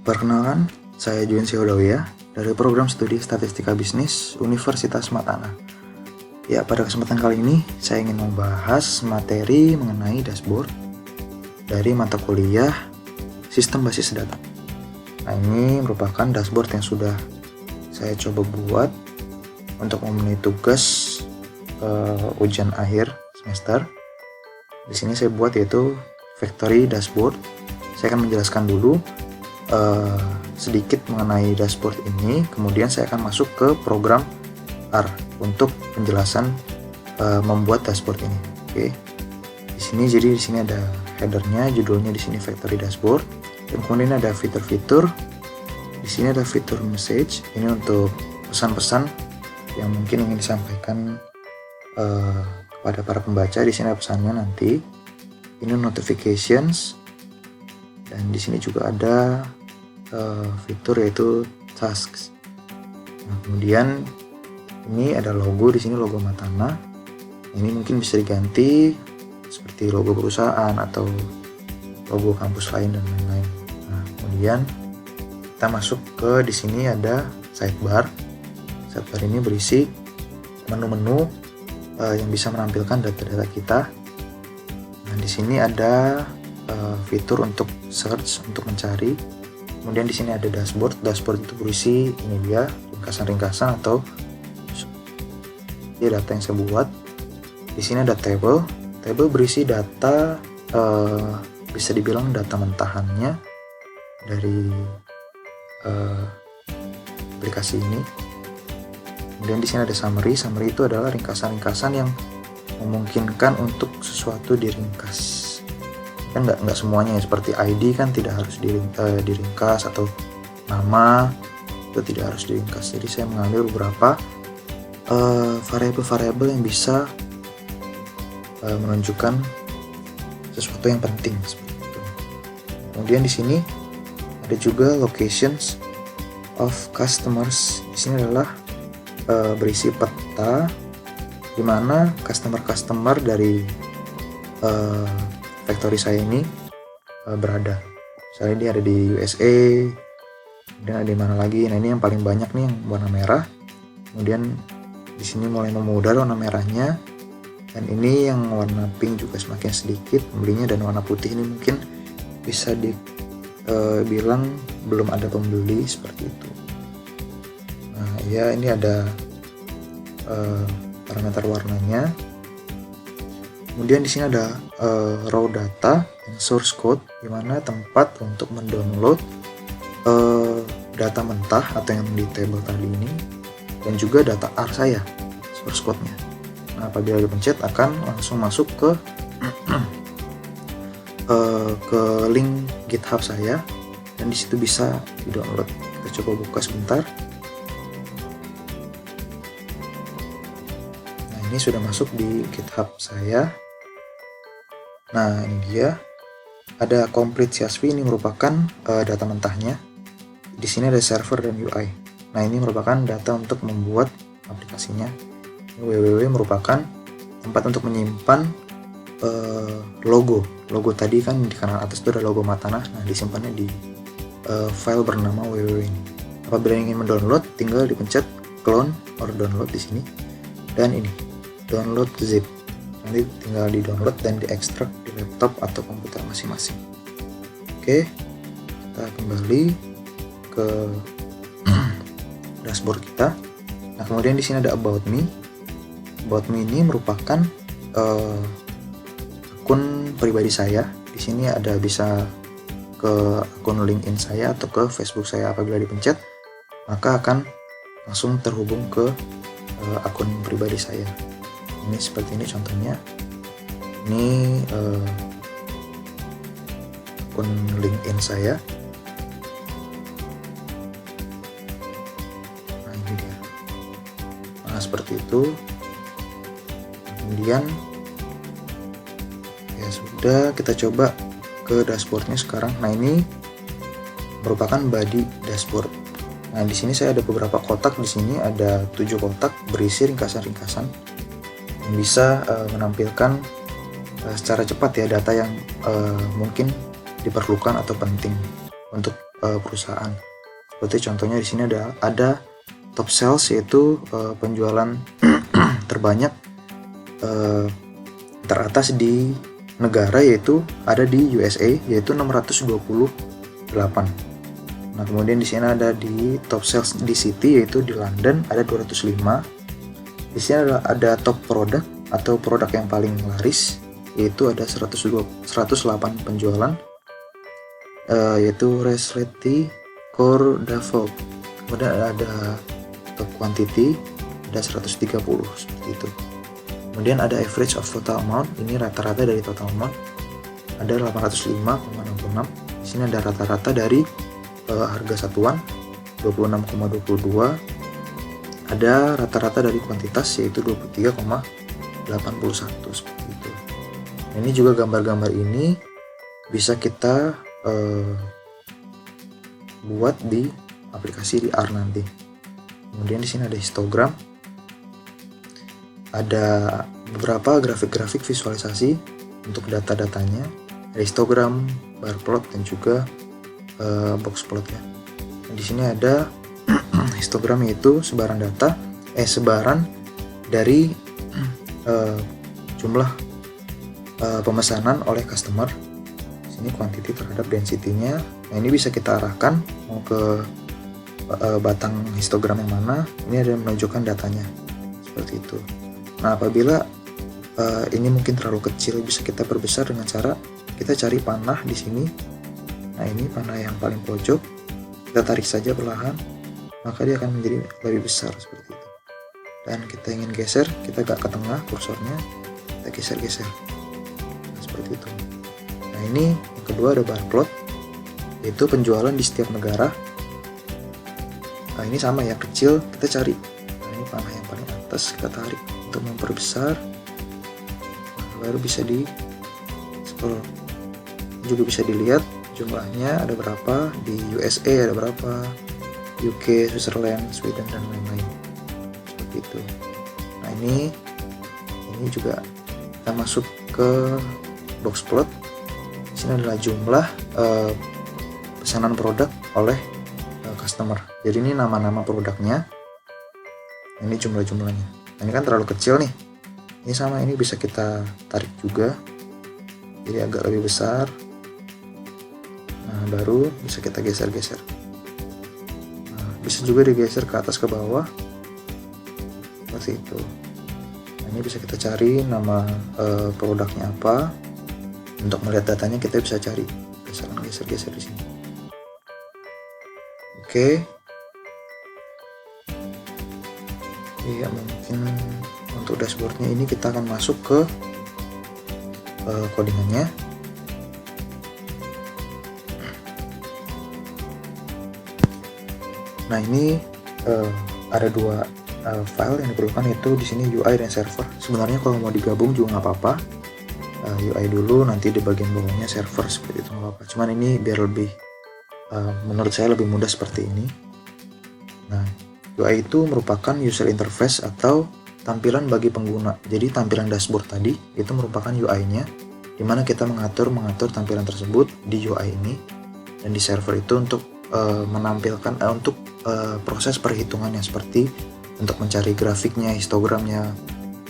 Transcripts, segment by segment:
Perkenalkan, saya Juin Syodawia dari program studi Statistika Bisnis Universitas Matana. Ya, pada kesempatan kali ini saya ingin membahas materi mengenai dashboard dari mata kuliah Sistem Basis Data. Nah, ini merupakan dashboard yang sudah saya coba buat untuk memenuhi tugas ujian akhir semester. Di sini saya buat yaitu factory dashboard. Saya akan menjelaskan dulu sedikit mengenai dashboard ini, kemudian saya akan masuk ke program R untuk penjelasan membuat dashboard ini. Oke. Di sini ada headernya, judulnya di sini factory dashboard, dan kemudian ada fitur-fitur. Di sini ada fitur message, ini untuk pesan-pesan yang mungkin ingin disampaikan kepada para pembaca. Di sini ada pesannya nanti. Ini notifications. Dan di sini juga ada fitur yaitu tasks. Nah, kemudian ini ada logo, di sini logo Matana. Ini mungkin bisa diganti seperti logo perusahaan atau logo kampus lain dan lain-lain. Nah, kemudian kita masuk ke di sini ada sidebar. Sidebar ini berisi menu-menu yang bisa menampilkan data-data kita. Nah, di sini ada fitur untuk search, untuk mencari. Kemudian di sini ada dashboard. Dashboard itu berisi ini dia ringkasan-ringkasan atau data yang saya buat. Di sini ada table. Table berisi data, bisa dibilang data mentahannya dari aplikasi ini. Kemudian di sini ada summary. Summary itu adalah ringkasan-ringkasan yang memungkinkan untuk sesuatu diringkas. Kan nggak semuanya ya, seperti ID kan tidak harus diringkas, atau nama itu tidak harus diringkas. Jadi saya mengambil beberapa variabel-variabel yang bisa menunjukkan sesuatu yang penting seperti itu. Kemudian di sini ada juga locations of customers. Di sini adalah berisi peta di mana customer dari factory saya ini berada. Misalnya dia ada di USA, dan ada di mana lagi. Nah, ini yang paling banyak nih yang warna merah. Kemudian di sini mulai memudar warna merahnya, dan ini yang warna pink juga semakin sedikit pembelinya, dan warna putih ini mungkin bisa dibilang belum ada pembeli seperti itu. Nah, ya ini ada parameter warnanya. Kemudian di sini ada raw data dan source code, di mana tempat untuk mendownload data mentah atau yang di table tadi ini, dan juga data R saya, source code-nya. Nah, apabila dipencet akan langsung masuk ke link GitHub saya, dan di situ bisa di-download. Kita coba buka sebentar. Nah, ini sudah masuk di GitHub saya. Nah, ini dia. Ada complete CSV, ini merupakan data mentahnya. Di sini ada server dan UI. Nah, ini merupakan data untuk membuat aplikasinya. www merupakan tempat untuk menyimpan logo. Logo tadi kan di kanan atas itu ada logo Matana. Nah, disimpannya di file bernama www ini. Apabila ingin mendownload, tinggal dipencet clone or download di sini. Dan ini download zip. Nanti tinggal di-download dan diekstrak di laptop atau komputer masing-masing. Oke, kita kembali ke dashboard kita. Nah, kemudian di sini ada About Me. About Me ini merupakan akun pribadi saya. Di sini ada bisa ke akun LinkedIn saya atau ke Facebook saya. Apabila dipencet, maka akan langsung terhubung ke akun pribadi saya. Ini seperti ini contohnya. Ini akun LinkedIn saya. Nah, ini dia. Nah, seperti itu. Kemudian ya sudah, kita coba ke dashboardnya sekarang. Nah, ini merupakan body dashboard. Nah, di sini saya ada beberapa kotak. Di sini ada 7 kotak berisi ringkasan-ringkasan yang bisa menampilkan secara cepat ya data yang mungkin diperlukan atau penting untuk perusahaan. Seperti contohnya di sini ada top sales, yaitu penjualan terbanyak teratas di negara, yaitu ada di USA, yaitu 628. Nah, kemudian di sini ada di top sales di city, yaitu di London ada 205. Di sini ada top product atau produk yang paling laris, yaitu ada 108 penjualan, yaitu Resletti Core Davog. Kemudian ada top quantity, ada 130 seperti itu. Kemudian ada average of total amount, ini rata-rata dari total amount, ada 805,66. Di sini ada rata-rata dari harga satuan 26,22. Ada rata-rata dari kuantitas, yaitu 23,81 seperti itu. Nah, ini juga gambar-gambar ini bisa kita buat di aplikasi di R nanti. Kemudian di sini ada histogram, ada beberapa grafik-grafik visualisasi untuk data-datanya, ada histogram, bar plot, dan juga box plot ya. Nah, di sini ada histogram, yaitu sebaran data, sebaran dari jumlah pemesanan oleh customer. Di sini quantity terhadap density-nya. Nah, ini bisa kita arahkan mau ke batang histogram yang mana. Ini ada menunjukkan datanya seperti itu. Nah, apabila ini mungkin terlalu kecil, bisa kita perbesar dengan cara kita cari panah di sini. Nah, ini panah yang paling pojok, kita tarik saja perlahan, maka dia akan menjadi lebih besar seperti itu. Dan kita ingin geser, kita agak ke tengah kursornya, kita geser-geser. Nah, seperti itu. Nah, ini yang kedua ada bar plot, yaitu penjualan di setiap negara. Nah, ini sama ya, kecil kita cari. Nah, ini panah yang paling atas, kita tarik untuk memperbesar. Nah, baru bisa di scroll. Juga bisa dilihat jumlahnya ada berapa, di USA ada berapa, UK, Switzerland, Sweden, dan lain-lain seperti itu. Nah, ini juga kita masuk ke box plot. Di sini adalah jumlah pesanan produk oleh customer. Jadi ini nama-nama produknya, ini jumlah-jumlahnya. Nah, ini kan terlalu kecil nih. Ini sama, ini bisa kita tarik juga, jadi agak lebih besar. Nah, baru bisa kita geser-geser. Nah, bisa juga digeser ke atas ke bawah seperti itu. Nah, ini bisa kita cari nama produknya apa. Untuk melihat datanya kita bisa cari, misalkan geser-geser di sini. Oke. Ya, mungkin untuk dashboardnya ini kita akan masuk ke codingannya. Nah, ini ada dua file yang diperlukan, yaitu di sini UI dan server. Sebenarnya kalau mau digabung juga nggak apa-apa, UI dulu, nanti di bagian bawahnya server, seperti itu nggak apa-apa. Cuman ini biar lebih menurut saya lebih mudah seperti ini. Nah, UI itu merupakan user interface atau tampilan bagi pengguna. Jadi tampilan dashboard tadi itu merupakan UI-nya, dimana kita mengatur tampilan tersebut di UI ini, dan di server itu untuk menampilkan untuk proses perhitungannya, seperti untuk mencari grafiknya, histogramnya,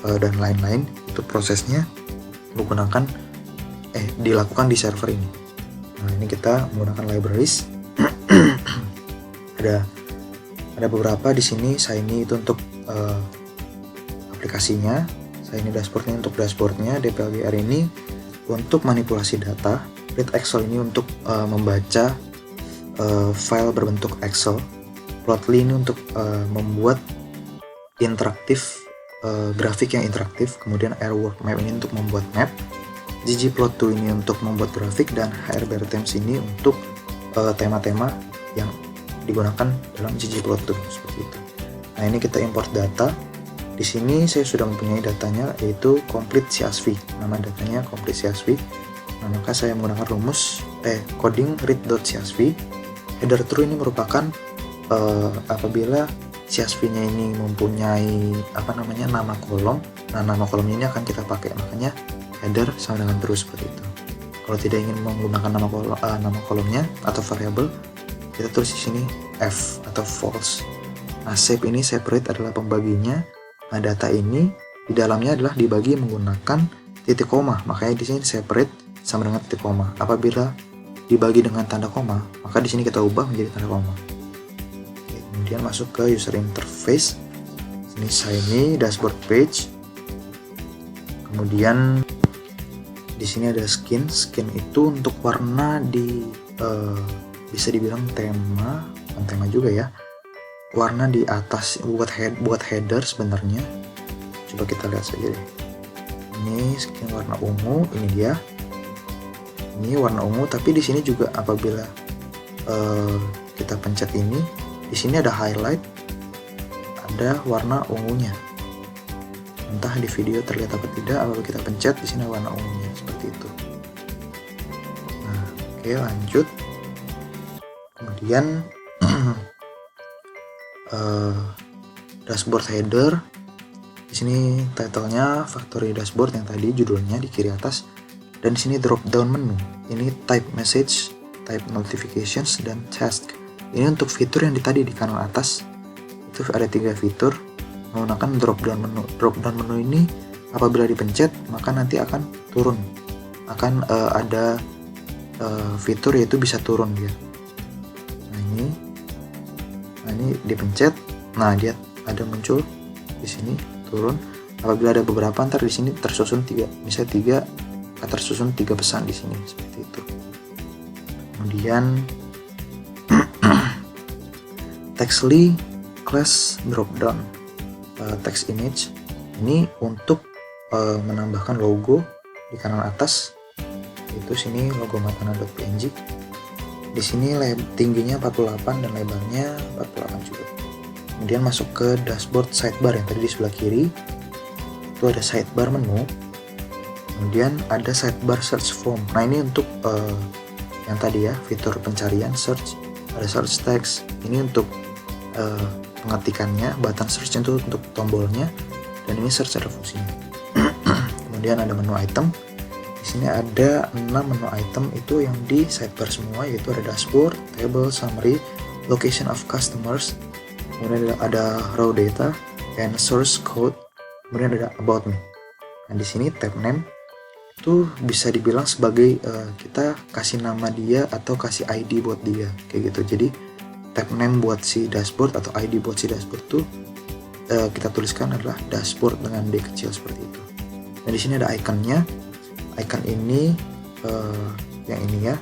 dan lain-lain. Itu prosesnya dilakukan di server ini. Nah, ini kita menggunakan libraries. ada beberapa di sini. Shiny itu untuk aplikasinya, Shiny dashboardnya untuk dashboardnya, DPLGR ini untuk manipulasi data, Read Excel ini untuk membaca file berbentuk Excel, Plotly ini untuk membuat interaktif, grafik yang interaktif, kemudian Airwork Map ini untuk membuat map, ggplot2 ini untuk membuat grafik, dan HRBRTems ini untuk tema-tema yang digunakan dalam ggplot2 seperti itu. Nah, ini kita import data. Di sini saya sudah mempunyai datanya, yaitu complete CSV. Nama datanya complete CSV. Nah, maka saya menggunakan rumus coding read.csv. Header true ini merupakan apabila CSV-nya ini mempunyai nama kolom. Nah, nama kolomnya ini akan kita pakai, makanya header sama dengan true seperti itu. Kalau tidak ingin menggunakan nama kolomnya atau variabel, kita tulis di sini F atau false. Nah, shape ini separate adalah pembaginya. Nah, data ini di dalamnya adalah dibagi menggunakan titik koma, makanya di sini separate sama dengan titik koma. Apabila dibagi dengan tanda koma, maka di sini kita ubah menjadi tanda koma. Oke, kemudian masuk ke user interface. Ini shiny dashboard page. Kemudian di sini ada skin. Skin itu untuk warna di bisa dibilang tema, bukan tema juga ya. Warna di atas buat header sebenarnya. Coba kita lihat saja deh. Ini skin warna ungu, ini dia. Ini warna ungu, tapi di sini juga apabila kita pencet ini, di sini ada highlight, ada warna ungunya. Entah di video terlihat apa tidak, apabila kita pencet di sini warna ungunya seperti itu. Nah, oke, lanjut. Kemudian dashboard header. Di sini title-nya Factory Dashboard yang tadi judulnya di kiri atas. Dan di sini drop down menu. Ini type message, type notifications, dan task. Ini untuk fitur yang tadi di kanan atas. Itu ada 3 fitur menggunakan drop down menu. Drop down menu ini apabila dipencet maka nanti akan turun. Akan ada fitur yaitu bisa turun dia. Nah ini dipencet. Nah, dia ada muncul di sini turun. Apabila ada beberapa, ntar di sini tersusun 3, misalnya 3 tersusun 3 pesan di sini seperti itu. Kemudian Textly class dropdown text image ini untuk menambahkan logo di kanan atas. Itu sini logo matana.png. Di sini tingginya 48 dan lebarnya 48 juga. Kemudian masuk ke dashboard sidebar yang tadi di sebelah kiri. Itu ada sidebar menu. Kemudian ada sidebar search form. Nah, ini untuk yang tadi ya, fitur pencarian search. Ada search text. Ini untuk pengetikannya. Button search itu untuk tombolnya. Dan ini search ada fungsinya. Kemudian ada menu item. Di sini ada 6 menu item itu yang di sidebar semua, yaitu ada dashboard, table, summary, location of customers, kemudian ada raw data, and source code, kemudian ada about me. Nah, di sini tab name itu bisa dibilang sebagai kita kasih nama dia atau kasih ID buat dia, kayak gitu. Jadi tab name buat si dashboard atau ID buat si dashboard itu kita tuliskan adalah dashboard dengan D kecil seperti itu. Dan di sini ada ikonnya. Icon ini yang ini ya.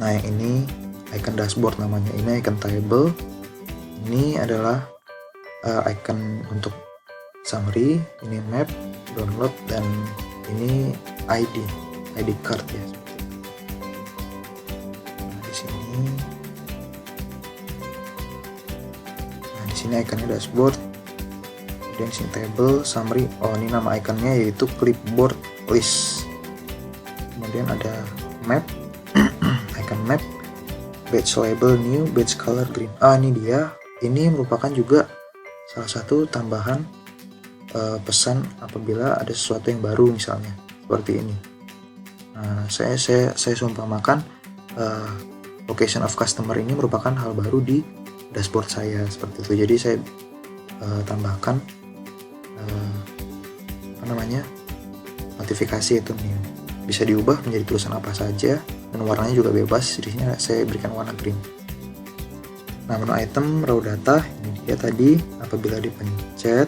Nah, yang ini icon dashboard namanya. Ini icon table. Ini adalah icon untuk summary. Ini map, download, dan ini ID card ya. Nah, di sini. Nah, di sini iconnya dashboard. Dan sini table, summary. Oh, ini nama ikonnya yaitu clipboard list. Kemudian ada map, icon map, badge label new, badge color green. Ini dia. Ini merupakan juga salah satu tambahan pesan apabila ada sesuatu yang baru, misalnya seperti ini. Nah, saya seumpamakan location of customer ini merupakan hal baru di dashboard saya seperti itu. Jadi saya tambahkan notifikasi itu nih, bisa diubah menjadi tulisan apa saja dan warnanya juga bebas. Di sini saya berikan warna green. Nah, menu item raw data ini dia tadi. Apabila dipencet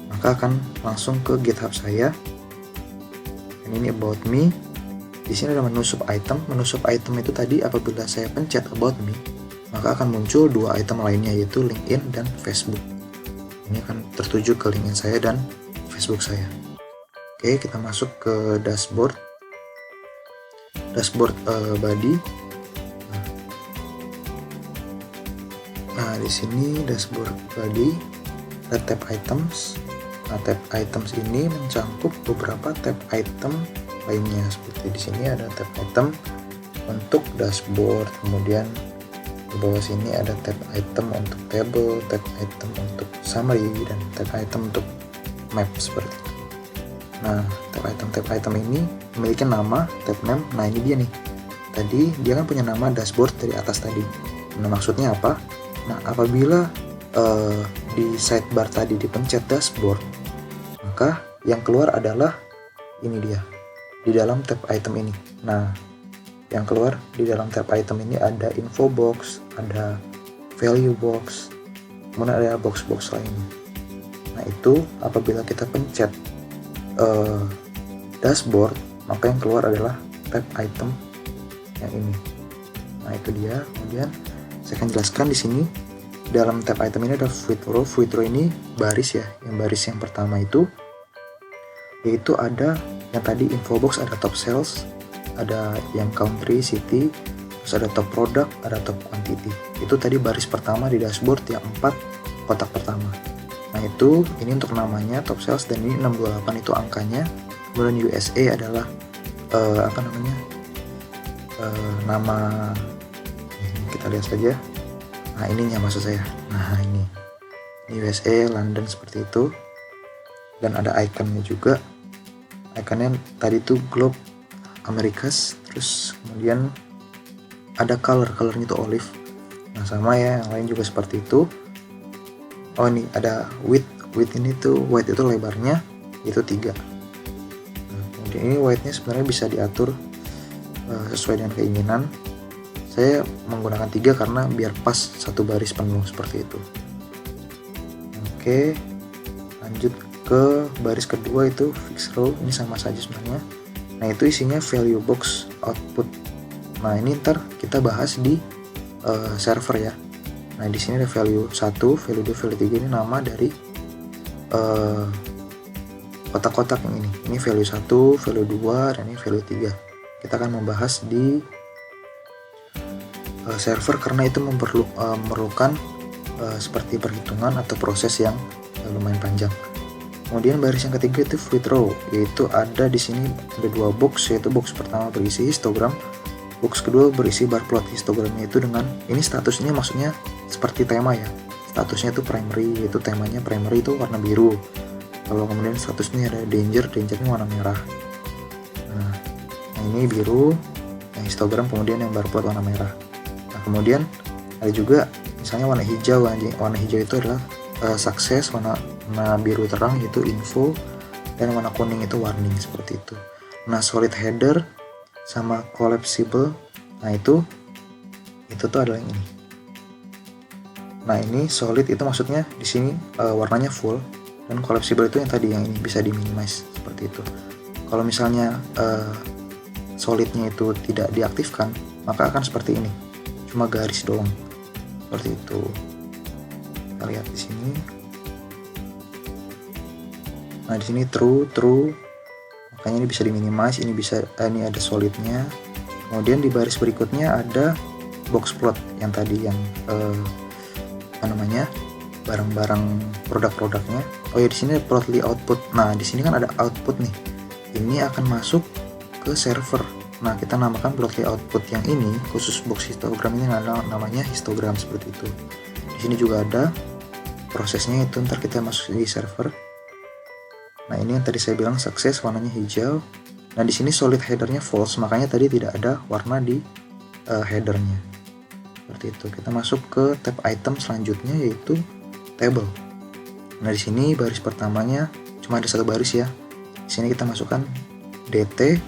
maka akan langsung ke GitHub saya. Dan ini about me. Di sini ada menu sub item. Menu sub item itu tadi apabila saya pencet about me maka akan muncul 2 item lainnya, yaitu LinkedIn dan Facebook. Ini akan tertuju ke LinkedIn saya dan Facebook saya. Oke, kita masuk ke dashboard body. Nah, di sini dashboard body ada tab items. Nah, tab items ini mencangkup beberapa tab item lainnya. Seperti di sini ada tab item untuk dashboard, kemudian di bawah sini ada tab item untuk table, tab item untuk summary, dan tab item untuk map seperti itu. Nah, tab item ini memiliki nama, tab name. Nah, ini dia nih. tadi dia kan punya nama dashboard dari atas tadi. Nah, maksudnya apa? Nah, apabila di sidebar tadi dipencet dashboard, maka yang keluar adalah ini dia, di dalam tab item ini. Nah, yang keluar di dalam tab item ini ada info box, ada value box, kemudian ada box-box lainnya. Nah, itu apabila kita pencet dashboard, maka yang keluar adalah tab item yang ini. Nah, itu dia. Kemudian saya akan jelaskan di sini. Dalam tab item ini ada fluid row. Fluid row ini baris ya. Yang baris yang pertama itu yaitu ada yang tadi info box, ada top sales, ada yang country, city, terus ada top product, ada top quantity. Itu tadi baris pertama di dashboard yang 4 kotak pertama. Nah, itu ini untuk namanya top sales, dan ini 628 itu angkanya. Kemudian USA adalah nama, kita lihat saja. Nah, ininya maksud saya. Nah, ini USA, London, seperti itu. Dan ada ikonnya juga. Ikonnya tadi itu globe Americas, terus kemudian ada colornya itu olive. Nah, sama ya, yang lain juga seperti itu. Oh, ini ada width ini tuh, width itu lebarnya itu 3. Nah, kemudian ini widthnya sebenarnya bisa diatur sesuai dengan keinginan. Saya menggunakan 3 karena biar pas satu baris penuh seperti itu. Oke, lanjut ke baris kedua, itu fixed row. Ini sama saja sebenarnya. Nah, itu isinya value box output. Nah, ini ntar kita bahas di server ya. Nah, di sini ada value 1, value 2, value 3, ini nama dari kotak-kotak yang ini. Ini value 1, value 2, dan ini value 3. Kita akan membahas di server karena itu memerlukan seperti perhitungan atau proses yang lumayan panjang. Kemudian baris yang ketiga itu fluid row, yaitu ada di sini ada 2 box, yaitu box pertama berisi histogram, box kedua berisi bar plot. Histogramnya itu dengan ini statusnya, maksudnya seperti tema ya. Statusnya itu primary, yaitu temanya primary itu warna biru. Kalau kemudian statusnya ada dangernya warna merah. Nah, ini biru, yang histogram, kemudian yang bar plot warna merah. Nah, kemudian ada juga misalnya warna hijau. Warna hijau itu adalah sukses, warna biru terang itu info, dan warna kuning itu warning, seperti itu. Nah, solid header sama collapsible, nah itu tuh adalah yang ini. Nah, ini solid itu maksudnya di sini warnanya full, dan collapsible itu yang tadi yang ini bisa diminimize, seperti itu. Kalau misalnya solidnya itu tidak diaktifkan, maka akan seperti ini, cuma garis doang, seperti itu. Kita lihat di sini. Nah, di sini true, makanya ini bisa diminimize. Ini bisa ini ada solidnya. Kemudian di baris berikutnya ada box plot yang tadi yang barang-barang produk-produknya. Oh ya, di sini ada plotly output. Nah, di sini kan ada output nih. Ini akan masuk ke server. Nah, kita namakan plotly output yang ini khusus box histogram ini namanya histogram, seperti itu. Di sini juga ada prosesnya, itu ntar kita masuk di server. Nah, ini yang tadi saya bilang sukses, warnanya hijau. Nah, di sini solid headernya false, makanya tadi tidak ada warna di headernya. Seperti itu. Kita masuk ke tab item selanjutnya, yaitu table. Nah, di sini baris pertamanya cuma ada 1 baris ya. Di sini kita masukkan dt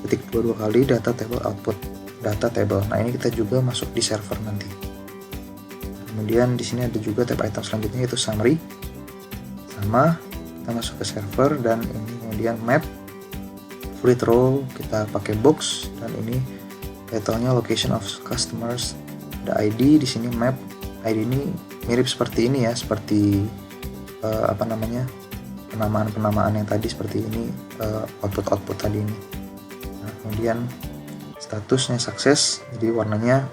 ketik 22 kali data table output data table. Nah, ini kita juga masuk di server nanti. Kemudian di sini ada juga tab item selanjutnya, yaitu summary. Sama, kita masuk ke server, dan ini kemudian map, fluid row kita pakai box, dan ini title-nya location of customers, ada ID di sini map. ID ini mirip seperti ini ya, seperti penamaan yang tadi seperti ini, output tadi ini. Nah, kemudian statusnya sukses, jadi warnanya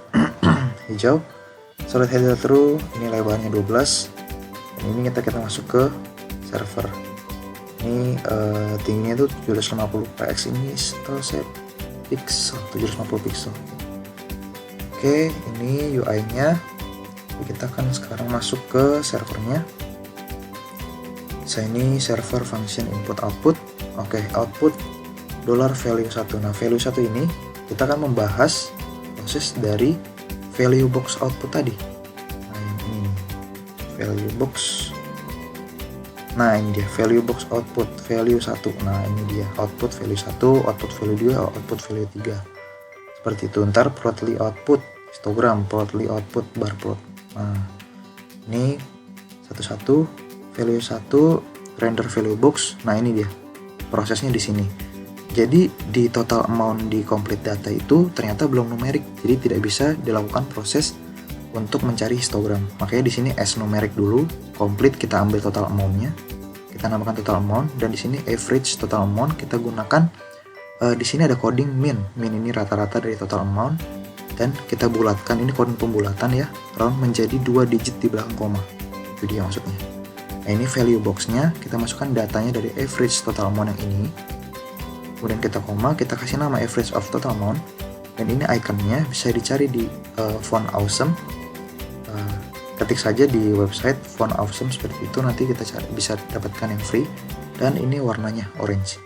hijau. Solid header true, ini lebarnya 12. Dan ini kita masuk ke server. Ini tingginya itu 750 px, ini setahu saya pixel, 750 pixel. Oke, ini UI-nya. Kita akan sekarang masuk ke servernya. Ini server function input output. Oke, output $value1. Nah, value1 ini kita akan membahas proses dari value box output tadi. Nah, ini value box. Nah, ini dia value box output value1. Nah, ini dia output value1, output value 2, output value 3. Seperti itu. Ntar plotly output histogram, plotly output bar plot. Nah, ini satu-satu value 1 render value box. Nah, ini dia prosesnya di sini. Jadi di total amount di complete data itu ternyata belum numerik, jadi tidak bisa dilakukan proses untuk mencari histogram. Makanya di sini as numerik dulu, complete kita ambil total amountnya, kita namakan total amount, dan di sini average total amount kita gunakan. Di sini ada coding min ini rata-rata dari total amount, dan kita bulatkan, ini coding pembulatan ya, round menjadi 2 digit di belakang koma. Itu dia maksudnya. Nah, ini value boxnya, kita masukkan datanya dari average total amount yang ini. Kemudian kita koma, kita kasih nama average of total amount, dan ini ikonnya bisa dicari di font awesome. Ketik saja di website font awesome seperti itu, nanti kita bisa dapatkan yang free, dan ini warnanya orange.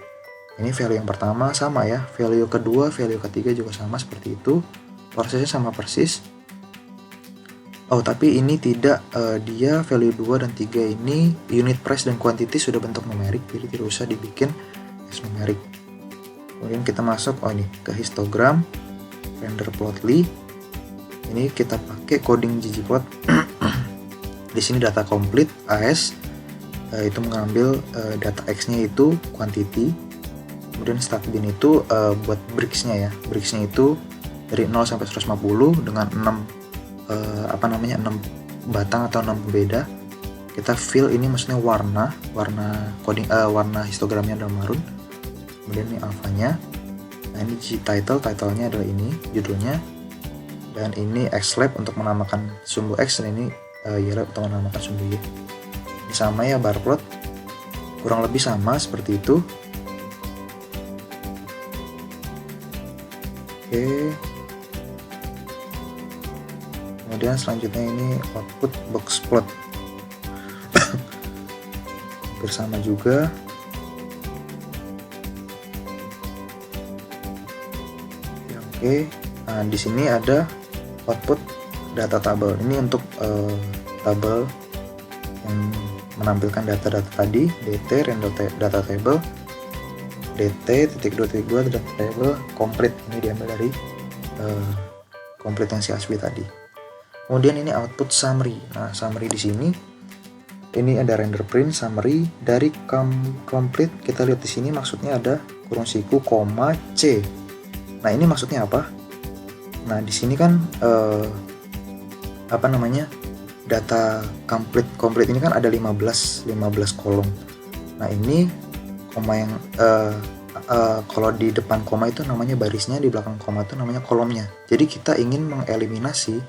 Ini value yang pertama sama ya, value kedua, value ketiga juga sama seperti itu, prosesnya sama persis. Oh, tapi ini tidak, dia value 2 dan 3 ini unit price dan quantity sudah bentuk numerik, jadi tidak usah dibikin as numerik. Kemudian kita masuk ini ke histogram, render plotly. Ini kita pakai coding ggplot. Di sini data complete as itu mengambil data x-nya itu quantity. Kemudian start bin itu buat bricks-nya ya. Bricks-nya itu dari 0 sampai 150 dengan 6 batang atau 6 pembeda. Kita fill ini maksudnya warna warna histogramnya adalah marun. Kemudian ini alfanya. Nah, ini titlenya adalah ini judulnya, dan ini xlab untuk menamakan sumbu x, dan ini ylab untuk menamakan sumbu y. Ini sama ya, bar plot kurang lebih sama seperti itu. Oke, kemudian selanjutnya ini output box plot. Hampir sama juga. Oke, nah di sini ada output data tabel. Ini untuk tabel yang menampilkan data-data tadi, dt render data table, dt.2.2 data table complete. Ini diambil dari complete yang si Aswi tadi. Kemudian ini output summary. Nah, summary di sini ini ada render print summary dari complete. Kita lihat di sini maksudnya ada kurung siku koma c. Nah, ini maksudnya apa? Nah, di sini kan data complete ini kan ada 15 kolom. Nah, ini koma yang kalau di depan koma itu namanya barisnya, di belakang koma itu namanya kolomnya. Jadi kita ingin mengeliminasi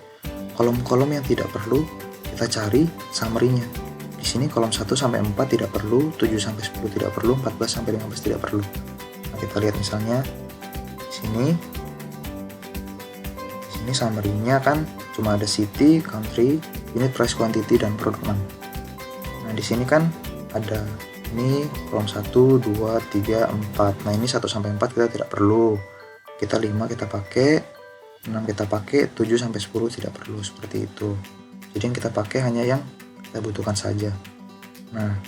kolom-kolom yang tidak perlu, kita cari summary-nya. Di sini kolom 1 sampai 4 tidak perlu, 7 sampai 10 tidak perlu, 14 sampai 15 tidak perlu. Nah, kita lihat misalnya di sini summary-nya kan cuma ada city, country, unit price, quantity, dan product name. Nah, di sini kan ada ini kolom 1, 2, 3, 4. Nah, ini 1 sampai 4 kita tidak perlu. Kita 5 kita pakai, 6 kita pakai, 7 sampai 10 tidak perlu, seperti itu. Jadi yang kita pakai hanya yang kita butuhkan saja. Nah,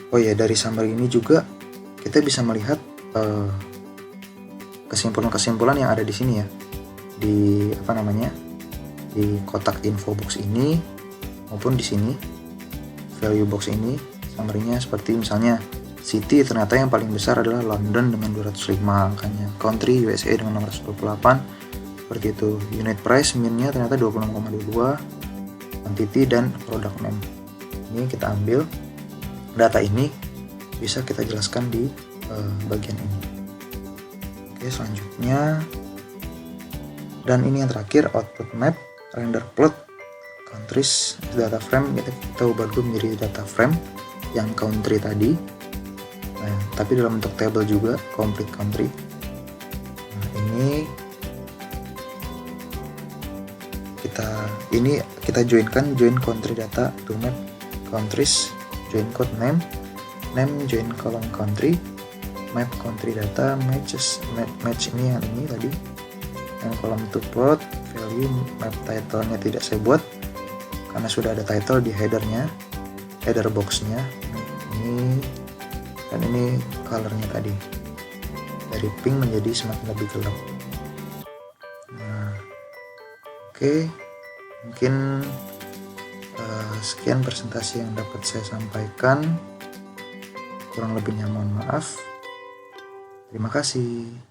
oh ya, dari summary ini juga kita bisa melihat kesimpulan-kesimpulan yang ada di sini ya, di di kotak info box ini maupun di sini value box ini. Summary-nya seperti misalnya city ternyata yang paling besar adalah London dengan 205 angkanya, country USA dengan 628, seperti itu. Unit price minnya ternyata 26,22, quantity, dan product name. Ini kita ambil data ini, bisa kita jelaskan di bagian ini. Oke, selanjutnya, dan ini yang terakhir, output map, render plot, countries, data frame. Kita ubah dulu menjadi data frame yang country tadi. Nah, tapi dalam bentuk table juga, complete country. Nah, ini kita join country data to map countries, join code name, name join column country, map country data, match ini yang ini tadi, yang column to plot value, map title-nya tidak saya buat karena sudah ada title di header-nya, header box-nya ini, dan ini color-nya tadi dari pink menjadi semakin lebih gelap. Nah, oke, mungkin sekian presentasi yang dapat saya sampaikan. Kurang lebihnya mohon maaf. Terima kasih.